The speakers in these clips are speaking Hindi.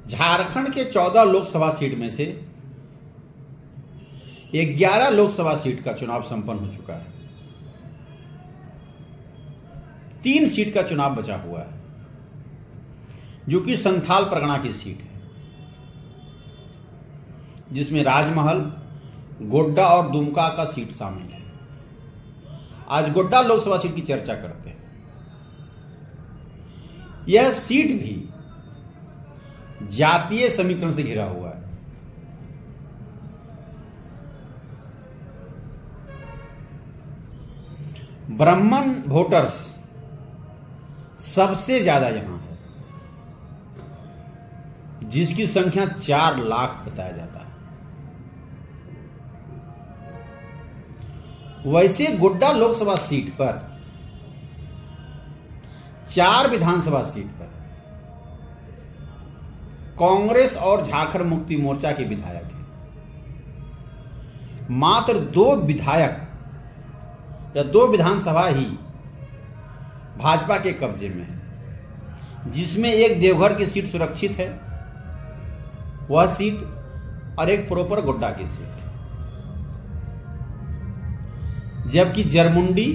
झारखंड के 14 लोकसभा सीट में से 11 लोकसभा सीट का चुनाव संपन्न हो चुका है। 3 सीट का चुनाव बचा हुआ है, जो कि संथाल परगना की सीट है, जिसमें राजमहल, गोड्डा और दुमका का सीट शामिल है। आज गोड्डा लोकसभा सीट की चर्चा करते हैं। यह सीट भी जातीय समीकरण से घिरा हुआ है। ब्राह्मण वोटर्स सबसे ज्यादा यहां है, जिसकी संख्या 4 लाख बताया जाता है। वैसे गोड्डा लोकसभा सीट पर 4 विधानसभा सीट पर कांग्रेस और झारखंड मुक्ति मोर्चा के विधायक हैं। मात्र 2 विधायक या 2 विधानसभा ही भाजपा के कब्जे में है, जिसमें एक देवघर की सीट सुरक्षित है, वह सीट, और एक प्रॉपर गोड्डा की सीट। जबकि जरमुंडी,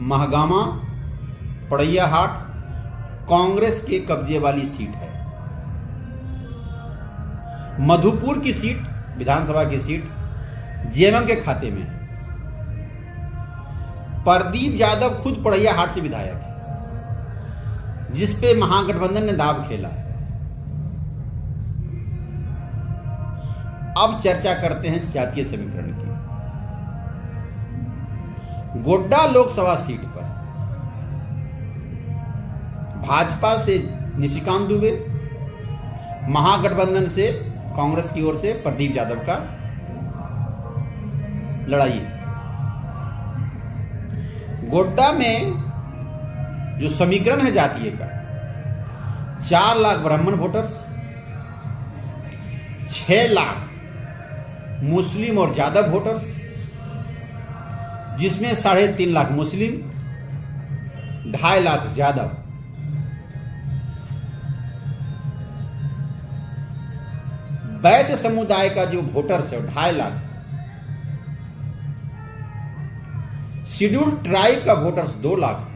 महगामा, पड़ैयाहाट कांग्रेस के कब्जे वाली सीट है। मधुपुर की सीट, विधानसभा की सीट, जेएमएम के खाते में है। प्रदीप यादव खुद पड़ैयाहाट से विधायक है, जिस पे महागठबंधन ने दांव खेला है। अब चर्चा करते हैं जातीय समीकरण की। गोड्डा लोकसभा सीट पर भाजपा से निशिकांत दुबे, महागठबंधन से कांग्रेस की ओर से प्रदीप यादव का लड़ाई है। गोड्डा में जो समीकरण है जातीय का, 4 लाख ब्राह्मण वोटर्स, 6 लाख मुस्लिम और यादव वोटर्स, जिसमें 3.5 लाख मुस्लिम, 2.5 लाख यादव। वैश्य समुदाय का जो वोटर्स है 2.5 लाख। शेड्यूल ट्राइब का वोटर्स 2 लाख है।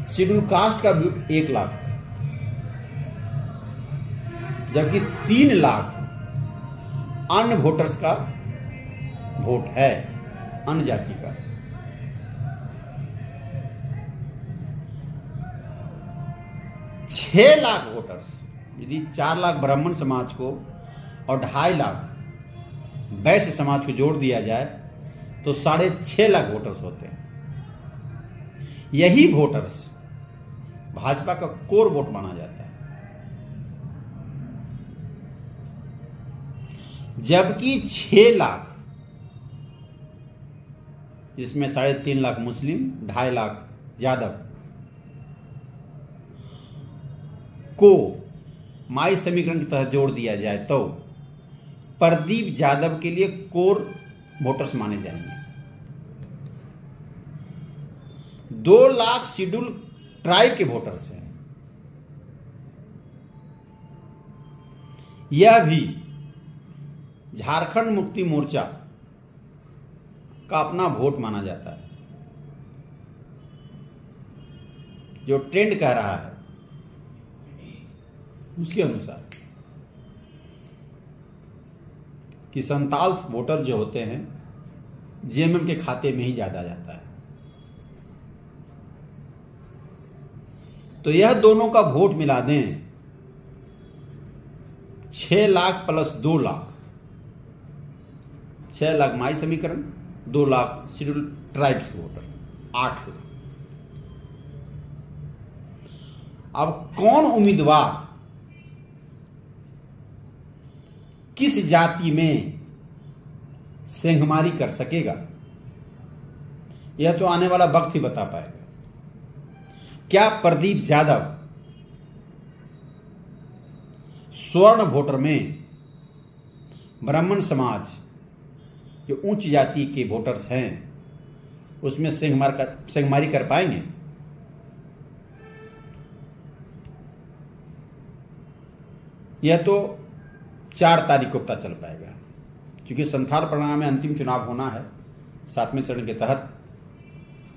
शेड्यूल कास्ट का वोट 1 लाख है, जबकि 3 लाख अन्य वोटर्स का वोट है, अन्य जाति का। छह लाख वोटर्स, यदि 4 लाख ब्राह्मण समाज को और 2.5 लाख वैश्य समाज को जोड़ दिया जाए तो 6.5 लाख वोटर्स होते हैं। यही वोटर्स भाजपा का कोर वोट माना जाता है। जबकि 6 लाख, जिसमें 3.5 लाख मुस्लिम, 2.5 लाख यादव को माई समीकरण की तहत जोड़ दिया जाए तो प्रदीप यादव के लिए कोर वोटर्स माने जाएंगे। 2 लाख शेड्यूल ट्राइब के वोटर्स हैं। यह भी झारखंड मुक्ति मोर्चा का अपना वोट माना जाता है। जो ट्रेंड कह रहा है उसके अनुसार कि संताल वोटर जो होते हैं जेएमएम के खाते में ही ज्यादा जाता है। तो यह दोनों का वोट मिला दें, 6 लाख प्लस 2 लाख, 6 लाख माई समीकरण, 2 लाख शेड्यूल ट्राइब्स के वोटर, 8 लाख। अब कौन उम्मीदवार किस जाति में सेंधमारी कर सकेगा, यह तो आने वाला वक्त ही बता पाएगा। क्या प्रदीप यादव स्वर्ण वोटर में ब्राह्मण समाज, जो उच्च जाति के वोटर्स हैं, उसमें सेंधमारी कर पाएंगे? यह तो 4 तारीख को पता चल पाएगा, क्योंकि संथाल परगना में अंतिम चुनाव होना है 7वें चरण के तहत।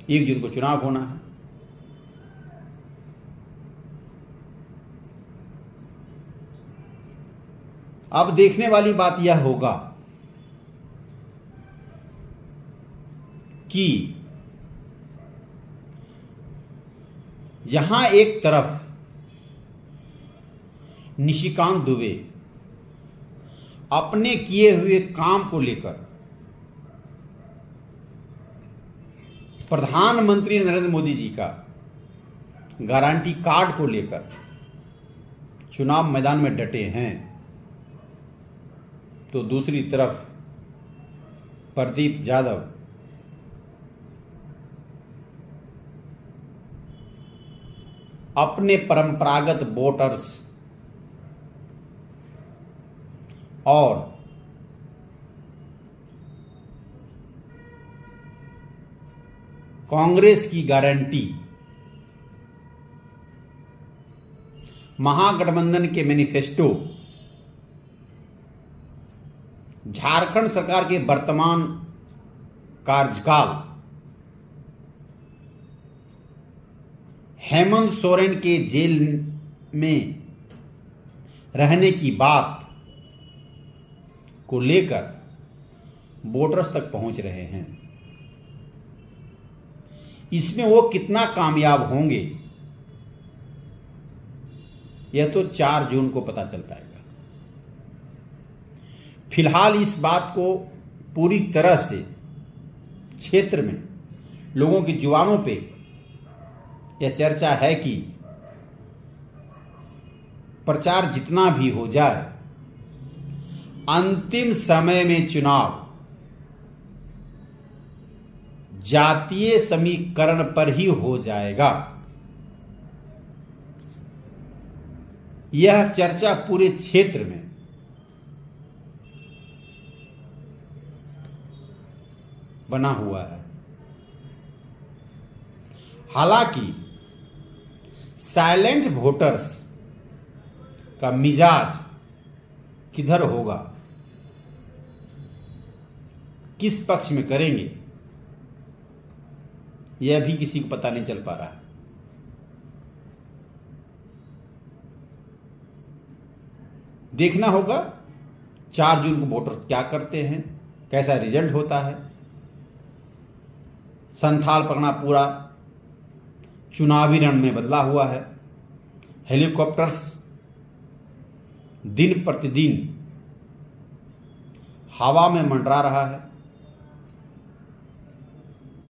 1 जून को चुनाव होना है। अब देखने वाली बात यह होगा कि जहां एक तरफ निशिकांत दुबे अपने किए हुए काम को लेकर प्रधानमंत्री नरेंद्र मोदी जी का गारंटी कार्ड को लेकर चुनाव मैदान में डटे हैं, तो दूसरी तरफ प्रदीप यादव अपने परंपरागत वोटर्स और कांग्रेस की गारंटी, महागठबंधन के मैनिफेस्टो, झारखंड सरकार के वर्तमान कार्यकाल, हेमंत सोरेन के जेल में रहने की बात को लेकर वोटर्स तक पहुंच रहे हैं। इसमें वो कितना कामयाब होंगे यह तो 4 जून को पता चल पाएगा। फिलहाल इस बात को पूरी तरह से क्षेत्र में लोगों की जुबानों पे यह चर्चा है कि प्रचार जितना भी हो जाए, अंतिम समय में चुनाव जातीय समीकरण पर ही हो जाएगा। यह चर्चा पूरे क्षेत्र में बना हुआ है। हालांकि साइलेंट वोटर्स का मिजाज किधर होगा, किस पक्ष में करेंगे, यह भी किसी को पता नहीं चल पा रहा है। देखना होगा 4 जून को वोटर क्या करते हैं, कैसा रिजल्ट होता है। संथाल परगना पूरा चुनावी रण में बदला हुआ है। हेलीकॉप्टर्स दिन प्रतिदिन हवा में मंडरा रहा है।